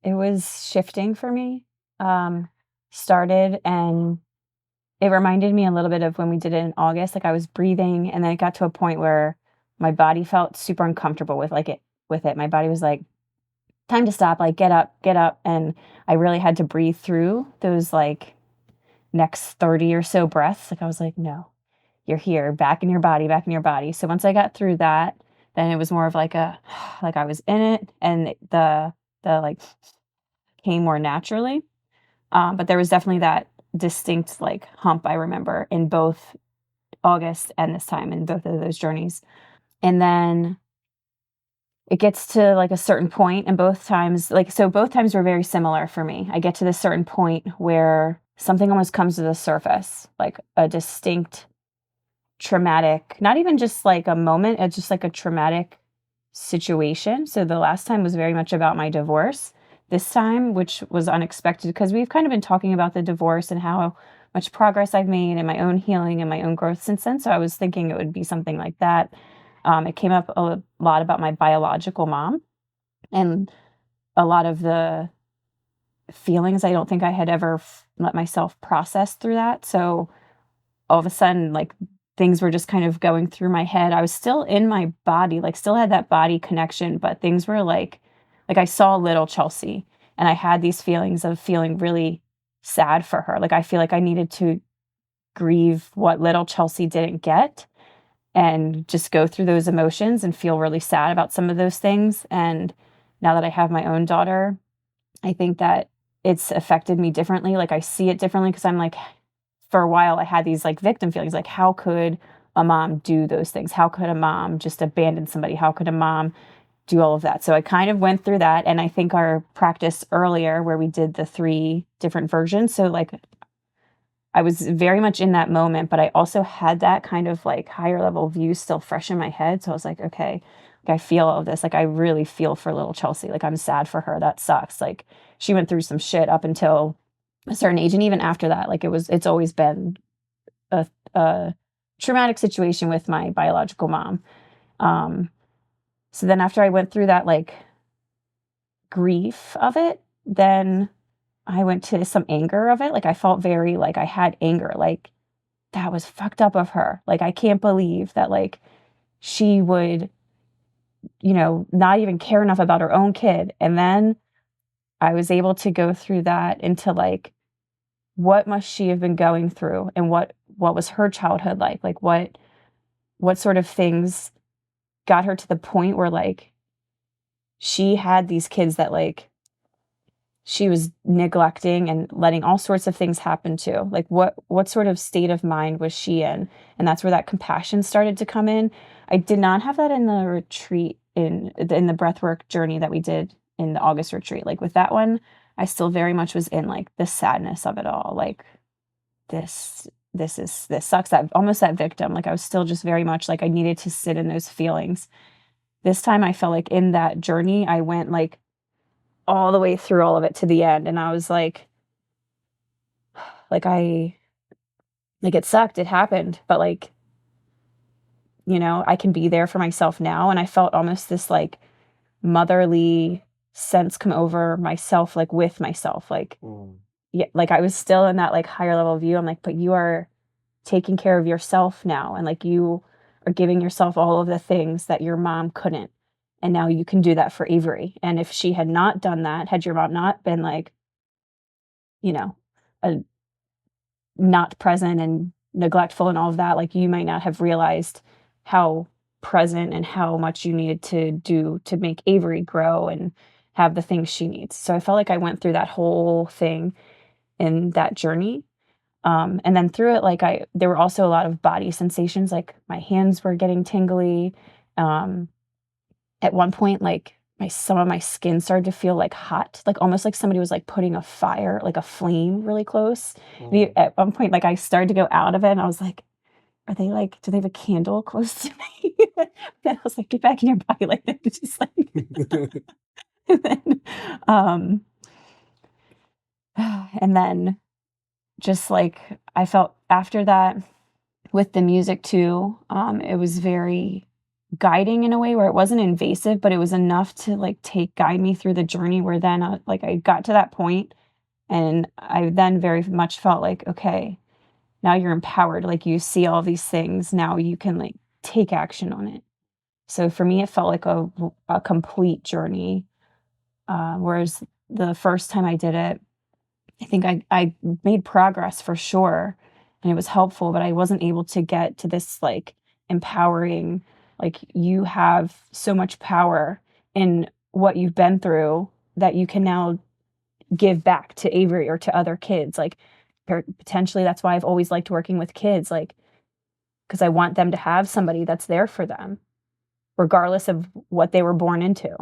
it was shifting for me. Um, Started and it reminded me a little bit of when we did it in August. Like I was breathing, and then it got to a point where my body felt super uncomfortable with it. My body was like, time to stop, like get up. And I really had to breathe through those like next 30 or so breaths. Like I was like, no, you're here, back in your body, back in your body. So once I got through that, then it was more of like a like I was in it, and the like came more naturally. But there was definitely that distinct like hump I remember in both August and this time in both of those journeys. And then it gets to like a certain point, and both times, like, so both times were very similar for me. I get to this certain point where something almost comes to the surface, like a distinct traumatic, not even just like a moment, it's just like a traumatic situation. So the last time was very much about my divorce. This time, which was unexpected because we've kind of been talking about the divorce and how much progress I've made in my own healing and my own growth since then. So I was thinking it would be something like that. It came up a lot about my biological mom and a lot of the feelings I don't think I had ever let myself process through that. So all of a sudden, like, things were just kind of going through my head. I was still in my body, like, still had that body connection, but things were like I saw little Chelsey, and I had these feelings of feeling really sad for her. Like, I feel like I needed to grieve what little Chelsey didn't get and just go through those emotions and feel really sad about some of those things. And now that I have my own daughter, I think that it's affected me differently. Like, I see it differently because I'm like, for a while, I had these like victim feelings, like, how could a mom do those things? How could a mom just abandon somebody? How could a mom do all of that? So I kind of went through that. And I think our practice earlier, where we did the 3 different versions. So, like, I was very much in that moment, but I also had that kind of like higher level view still fresh in my head. So I was like, okay, like, I feel all of this. Like, I really feel for little Chelsey. Like, I'm sad for her. That sucks. Like, she went through some shit up until a certain age. And even after that, like, it's always been a traumatic situation with my biological mom. Um, so then after I went through that, like, grief of it, then I went to some anger of it. Like, I felt very like I had anger, like, that was fucked up of her. Like, I can't believe that, like, she would, not even care enough about her own kid. And then I was able to go through that into like, what must she have been going through, and what was her childhood like? Like, what sort of things got her to the point where, like, she had these kids that, like, she was neglecting and letting all sorts of things happen to. Like, what sort of state of mind was she in? And that's where that compassion started to come in. I did not have that in the retreat, in the breathwork journey that we did in the August retreat. Like, with that one, I still very much was in like the sadness of it all. Like, this sucks. That almost that victim. Like, I was still just very much like I needed to sit in those feelings. This time I felt like in that journey, I went like all the way through all of it to the end. And I was like, it sucked. It happened. But, like, I can be there for myself now. And I felt almost this like motherly sense come over myself, like, with myself. Like, yeah, like, I was still in that like higher level view. I'm like, but you are taking care of yourself now. And, like, you are giving yourself all of the things that your mom couldn't. And now you can do that for Avery. And if she had not done that, had your mom not been like, you know, a not present and neglectful and all of that, like, you might not have realized how present and how much you needed to do to make Avery grow and have the things she needs. So I felt like I went through that whole thing in that journey. And then through it, like, there were also a lot of body sensations, like my hands were getting tingly. Um, at one point, like, some of my skin started to feel like hot, like almost like somebody was like putting a fire, like a flame really close. At one point, like, I started to go out of it and I was like, do they have a candle close to me? Then I was like, get back in your body. Like, it's just like, and then, and then just like, I felt after that with the music too, it was very guiding in a way where it wasn't invasive, but it was enough to, like, guide me through the journey where then, like, I got to that point, and I then very much felt like, "Okay, now you're empowered, like, you see all these things, now you can, like, take action on it." So for me, it felt like a complete journey, whereas the first time I did it, I think I made progress for sure, and it was helpful, but I wasn't able to get to this, like, empowering, like, you have so much power in what you've been through that you can now give back to Avery or to other kids, like, potentially that's why I've always liked working with kids, like, because I want them to have somebody that's there for them, regardless of what they were born into.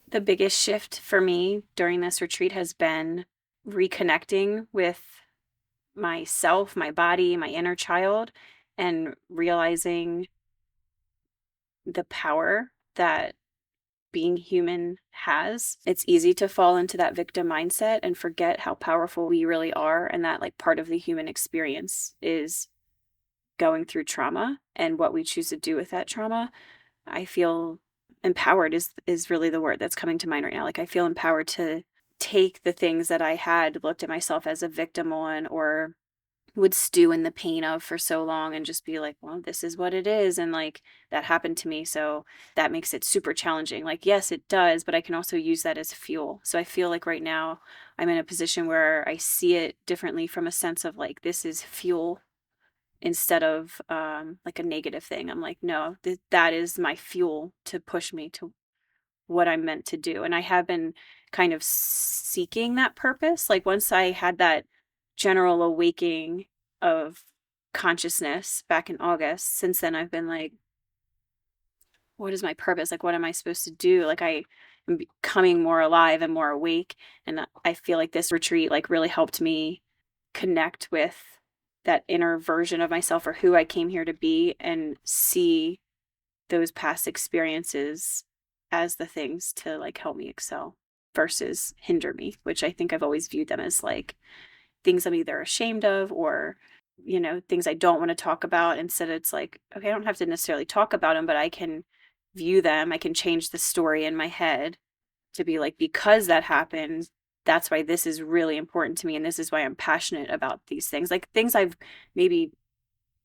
The biggest shift for me during this retreat has been reconnecting with myself, my body, my inner child, and realizing the power that being human has. It's easy to fall into that victim mindset and forget how powerful we really are, and that, like, part of the human experience is going through trauma and what we choose to do with that trauma. I feel empowered is really the word that's coming to mind right now. Like, I feel empowered to take the things that I had looked at myself as a victim on, or would stew in the pain of for so long, and just be like, well, this is what it is. And, like, that happened to me. So that makes it super challenging. Like, yes, it does, but I can also use that as fuel. So I feel like right now I'm in a position where I see it differently, from a sense of, like, this is fuel instead of like a negative thing. I'm like, no, that is my fuel to push me to what I'm meant to do. And I have been kind of seeking that purpose. Like, once I had that general awakening of consciousness back in August, since then I've been like, what is my purpose? Like, what am I supposed to do? Like, I am becoming more alive and more awake. And I feel like this retreat, like, really helped me connect with that inner version of myself, or who I came here to be, and see those past experiences as the things to, like, help me excel versus hinder me, which I think I've always viewed them as, like, things I'm either ashamed of, or, things I don't want to talk about. Instead, it's like, okay, I don't have to necessarily talk about them, but I can view them. I can change the story in my head to be like, because that happened, that's why this is really important to me. And this is why I'm passionate about these things. Like, things I've maybe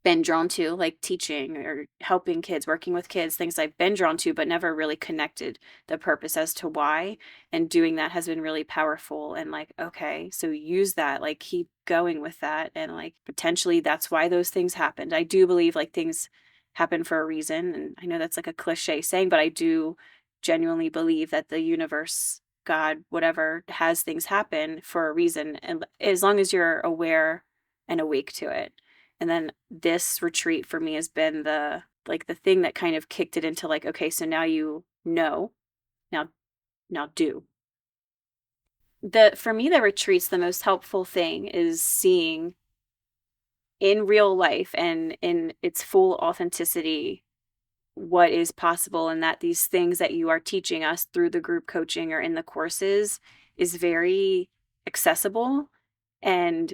been drawn to, like teaching or helping kids, working with kids, things I've been drawn to, but never really connected the purpose as to why. And doing that has been really powerful. And, like, okay, so use that, like, keep going with that. And, like, potentially that's why those things happened. I do believe, like, things happen for a reason. And I know that's, like, a cliche saying, but I do genuinely believe that the universe, God, whatever, has things happen for a reason. And as long as you're aware and awake to it. And then this retreat for me has been the thing that kind of kicked it into, like, okay, so now now now do. For me, the retreat's the most helpful thing is seeing in real life and in its full authenticity what is possible, and that these things that you are teaching us through the group coaching or in the courses is very accessible and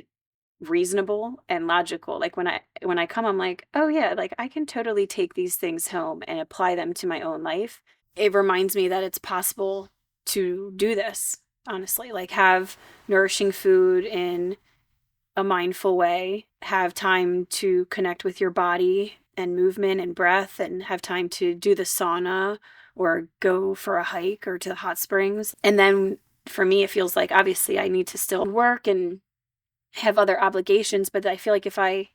reasonable and logical. Like, when I come, I'm like, oh yeah, like, I can totally take these things home and apply them to my own life. It reminds me that it's possible to do this, honestly, like, have nourishing food in a mindful way, have time to connect with your body and movement and breath, and have time to do the sauna or go for a hike or to the hot springs. And then for me, it feels like, obviously, I need to still work and have other obligations, but I feel like if I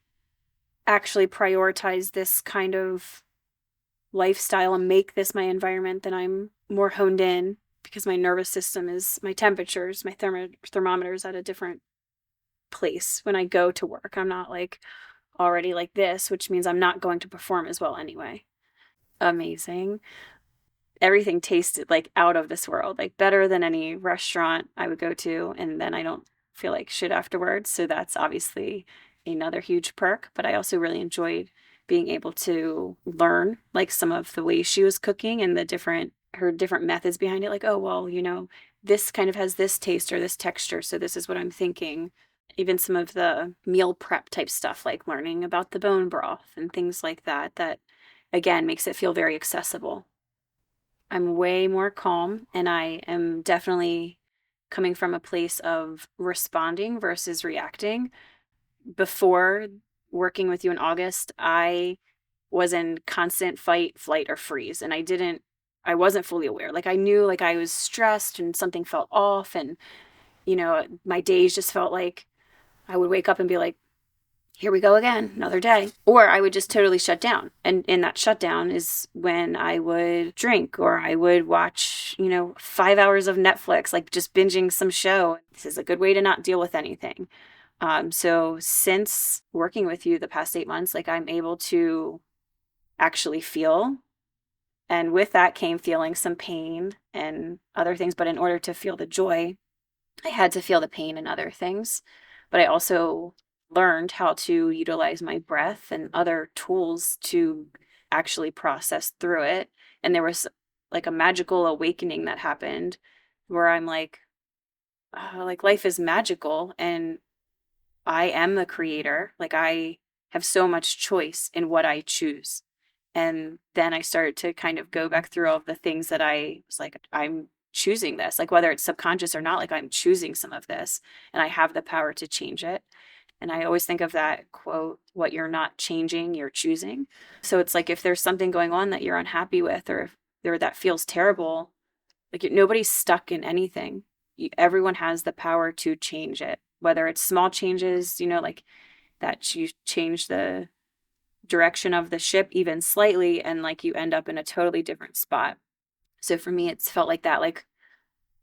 actually prioritize this kind of lifestyle and make this my environment, then I'm more honed in, because my nervous system is, my temperatures, my thermometers at a different place when I go to work. I'm not, like, already like this, which means I'm not going to perform as well anyway. Amazing. Everything tasted, like, out of this world, like, better than any restaurant I would go to, and then I don't feel like shit afterwards. So that's obviously another huge perk. But I also really enjoyed being able to learn, like, some of the ways she was cooking and her different methods behind it. Like, oh, well, this kind of has this taste or this texture, so this is what I'm thinking. Even some of the meal prep type stuff, like learning about the bone broth and things like that, that again, makes it feel very accessible. I'm way more calm, and I am definitely coming from a place of responding versus reacting. Before working with you in August, I was in constant fight, flight, or freeze, and I wasn't fully aware. Like, I knew, like, I was stressed and something felt off, and my days just felt like I would wake up and be like, here we go again, another day. Or I would just totally shut down. And in that shutdown is when I would drink, or I would watch, 5 hours of Netflix, like just binging some show. This is a good way to not deal with anything. So since working with you the past 8 months, like, I'm able to actually feel. And with that came feeling some pain and other things. But in order to feel the joy, I had to feel the pain and other things. But I also learned how to utilize my breath and other tools to actually process through it. And there was like a magical awakening that happened where I'm like, oh, like, life is magical and I am the creator. Like, I have so much choice in what I choose. And then I started to kind of go back through all of the things that I was like, I'm choosing this, like, whether it's subconscious or not, like, I'm choosing some of this and I have the power to change it. And I always think of that quote, what you're not changing, you're choosing. So it's like, if there's something going on that you're unhappy with, or if there that feels terrible, like, nobody's stuck in anything. Everyone has the power to change it, whether it's small changes, like that you change the direction of the ship even slightly, and like you end up in a totally different spot. So for me, it's felt like that. Like,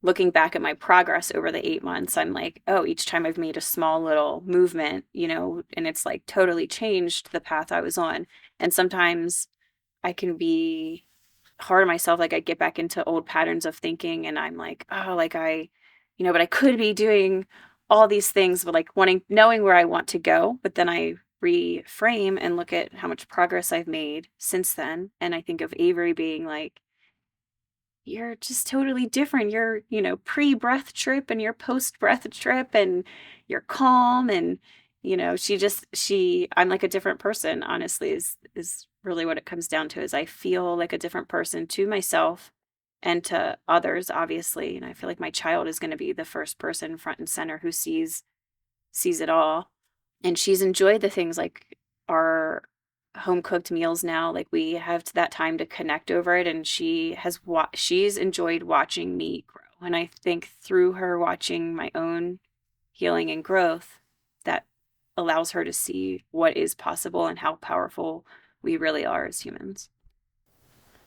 looking back at my progress over the 8 months, I'm like, oh, each time I've made a small little movement, and it's like totally changed the path I was on. And sometimes I can be hard on myself. Like, I get back into old patterns of thinking, and I'm like, oh, like, but I could be doing all these things, but like knowing where I want to go. But then I reframe and look at how much progress I've made since then. And I think of Avery being like, you're just totally different. You're, pre-breath trip and you're post-breath trip, and you're calm, and I'm like a different person, honestly, is really what it comes down to. Is I feel like a different person to myself and to others, obviously. And I feel like my child is going to be the first person front and center who sees it all. And she's enjoyed the things like our home cooked meals now. Like, we have that time to connect over it, and she's enjoyed watching me grow. And I think through her watching my own healing and growth, that allows her to see what is possible and how powerful we really are as humans.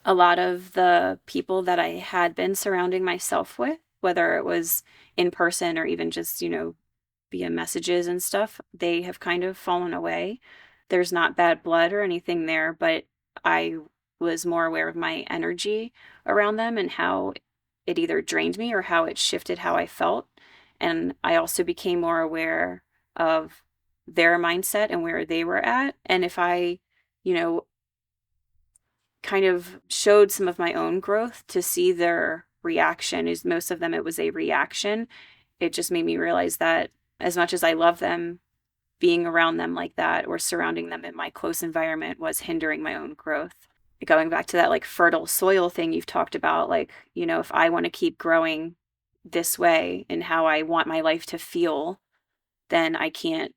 A lot of the people that I had been surrounding myself with, whether it was in person or even just, via messages and stuff, they have kind of fallen away. There's not bad blood or anything there, but I was more aware of my energy around them and how it either drained me or how it shifted how I felt. And I also became more aware of their mindset and where they were at. And if I, you know, kind of showed some of my own growth to see their reaction, is most of them, it was a reaction. It just made me realize that as much as I love them, being around them like that or surrounding them in my close environment was hindering my own growth. Going back to that like fertile soil thing you've talked about, like, if I want to keep growing this way and how I want my life to feel, then I can't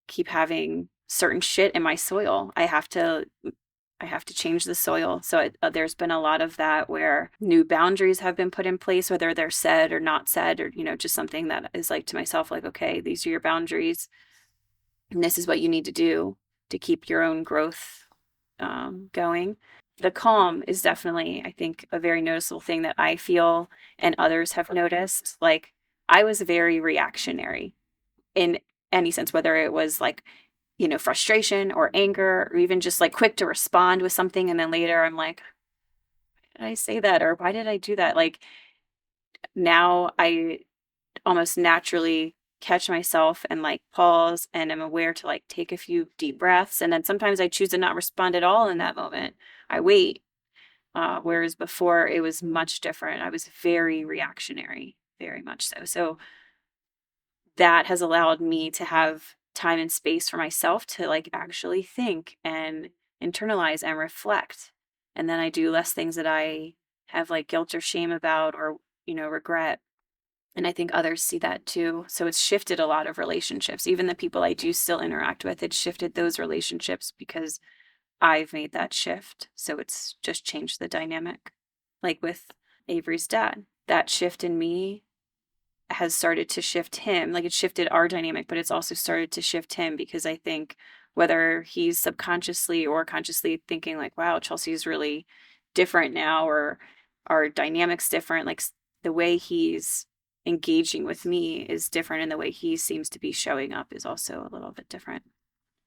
keep having certain shit in my soil. I have to change the soil. So there's been a lot of that where new boundaries have been put in place, whether they're said or not said, or, just something that is like to myself, like, okay, these are your boundaries and this is what you need to do to keep your own growth going. The calm is definitely, I think, a very noticeable thing that I feel and others have noticed. Like, I was very reactionary in any sense, whether it was like, frustration or anger, or even just like quick to respond with something. And then later I'm like, did I say that? Or why did I do that? Like, now I almost naturally catch myself and like pause, and I'm aware to like take a few deep breaths. And then sometimes I choose to not respond at all in that moment. I wait. Whereas before it was much different. I was very reactionary, very much so. So that has allowed me to have time and space for myself to like actually think and internalize and reflect. And then I do less things that I have like guilt or shame about or, regret. And I think others see that too. So it's shifted a lot of relationships. Even the people I do still interact with, it's shifted those relationships because I've made that shift. So it's just changed the dynamic. Like with Avery's dad, that shift in me has started to shift him. Like it shifted our dynamic, but it's also started to shift him because I think whether he's subconsciously or consciously thinking like, wow, Chelsea's really different now, or our dynamics different, like the way he's engaging with me is different and the way he seems to be showing up is also a little bit different.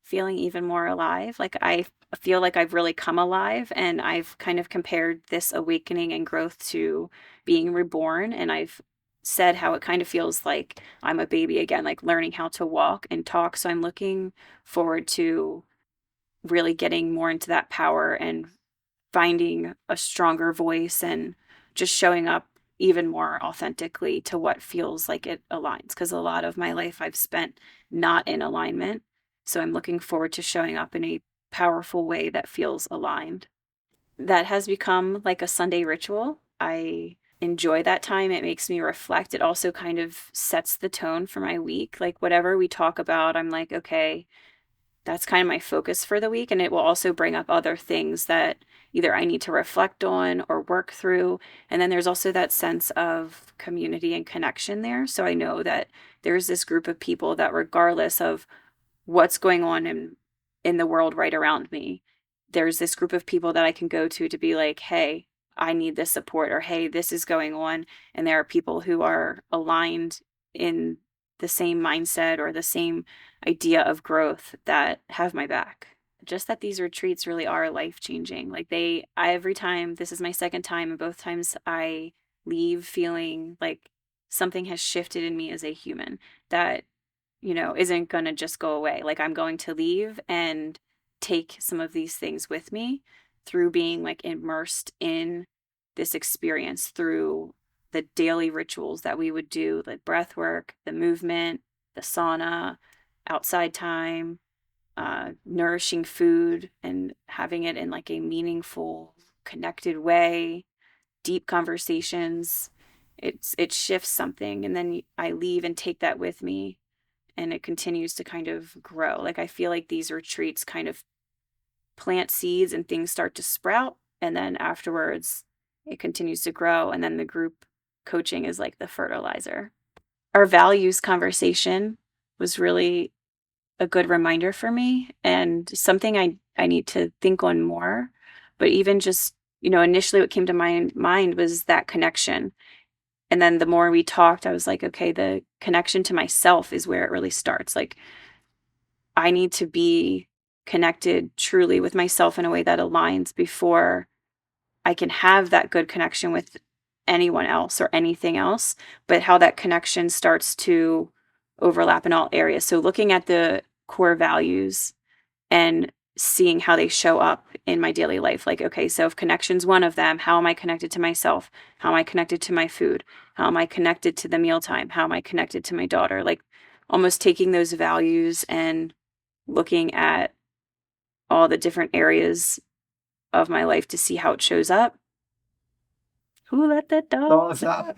Feeling even more alive. Like I feel like I've really come alive, and I've kind of compared this awakening and growth to being reborn. And I've said how it kind of feels like I'm a baby again, like learning how to walk and talk. So I'm looking forward to really getting more into that power and finding a stronger voice and just showing up even more authentically to what feels like it aligns. Because a lot of my life I've spent not in alignment. So I'm looking forward to showing up in a powerful way that feels aligned. That has become like a Sunday ritual. I enjoy that time. It makes me reflect. It also kind of sets the tone for my week. Like whatever we talk about, I'm like, okay, that's kind of my focus for the week. And it will also bring up other things that either I need to reflect on or work through. And then there's also that sense of community and connection there. So I know that there's this group of people that, regardless of what's going on in the world right around me, there's this group of people that I can go to be like, hey, I need this support, or hey, this is going on. And there are people who are aligned in the same mindset or the same idea of growth that have my back. Just that these retreats really are life changing. Like every time, this is my second time, and both times I leave feeling like something has shifted in me as a human that, isn't going to just go away. Like I'm going to leave and take some of these things with me through being like immersed in this experience through the daily rituals that we would do, like breath work, the movement, the sauna, outside time, nourishing food and having it in like a meaningful, connected way, deep conversations. It shifts something, and then I leave and take that with me, and it continues to kind of grow. Like I feel like these retreats kind of plant seeds and things start to sprout, and then afterwards it continues to grow, and then the group coaching is like the fertilizer. Our values conversation was really a good reminder for me, and something I need to think on more. But even just, initially what came to my mind was that connection. And then the more we talked, I was like, okay, the connection to myself is where it really starts. Like I need to be connected truly with myself in a way that aligns before I can have that good connection with anyone else or anything else, but how that connection starts to overlap in all areas. So looking at the core values and seeing how they show up in my daily life. Like, okay, so if connection's one of them, how am I connected to myself? How am I connected to my food? How am I connected to the mealtime? How am I connected to my daughter? Like almost taking those values and looking at all the different areas of my life to see how it shows up. Who let that dog out?